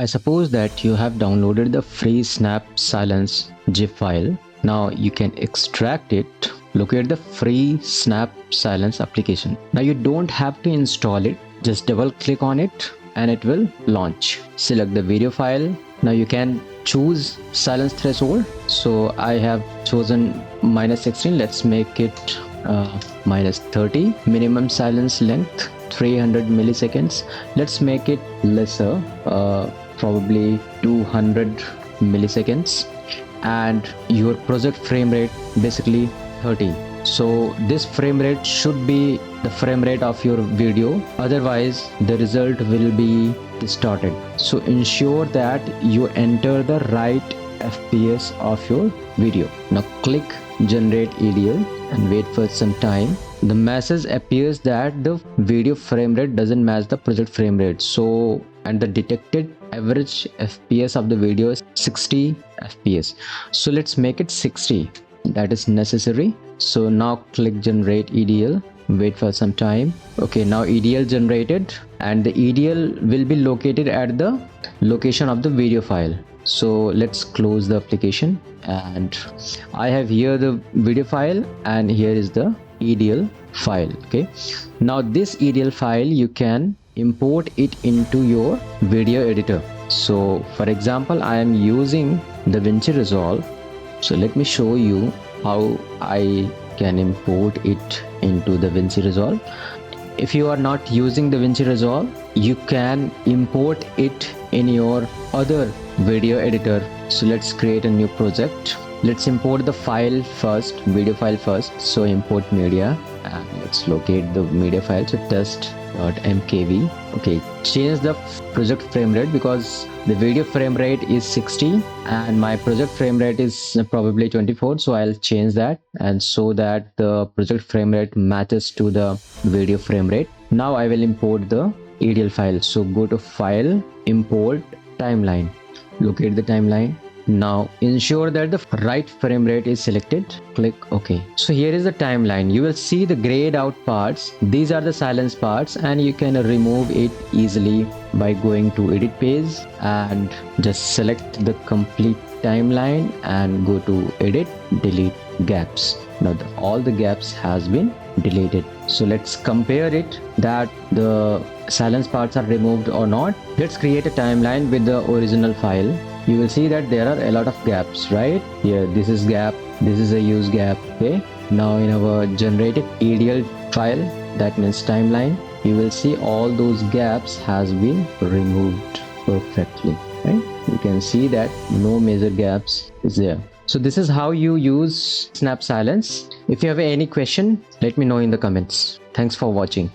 I suppose that you have downloaded the free SnapSilence zip file. Now you can extract it. Locate the free SnapSilence application. Now you don't have to install it. Just double click on it and it will launch. Select the video file. Now you can choose silence threshold. So I have chosen -16. Let's make it -30. Minimum silence length 300 milliseconds. Let's make it lesser, probably 200 milliseconds. And your project frame rate basically 30. So this frame rate should be the frame rate of your video, otherwise the result will be distorted. So ensure that you enter the right FPS of your video. Now click generate EDL and wait for some time. The message appears that the video frame rate doesn't match the project frame rate. So, and the detected average FPS of the video is 60 FPS. So let's make it 60. That is necessary. So now click generate EDL, wait for some time. Okay, now EDL generated, and the EDL will be located at the location of the video file. So let's close the application, and I have here the video file and here is the EDL file. Okay, now this EDL file you can import it into your video editor. So for example, I am using DaVinci Resolve. So let me show you how I can import it into DaVinci Resolve. If you are not using DaVinci Resolve, you can import it in your other video editor. So let's create a new project. Let's import the file first, video file first. So import media, and let's locate the media file. So test.mkv. Okay, change the project frame rate because the video frame rate is 60 and my project frame rate is probably 24. So I'll change that, and so that the project frame rate matches to the video frame rate. Now I will import the EDL file. So go to file, import timeline, locate the timeline. Now ensure that the right frame rate is selected. Click OK. So here is the timeline. You will see the grayed out parts. These are the silence parts, and you can remove it easily by going to edit page and just select the complete timeline and go to edit, delete gaps. Now all the gaps has been deleted. So let's compare it that the silence parts are removed or not. Let's create a timeline with the original file. You will see that there are a lot of gaps, right? Here, this is gap, this is a use gap. Okay, now in our generated EDL file, that means timeline, you will see all those gaps has been removed perfectly, right? You can see that no major gaps is there. So this is how you use SnapSilence. If you have any question, let me know in the comments. Thanks for watching.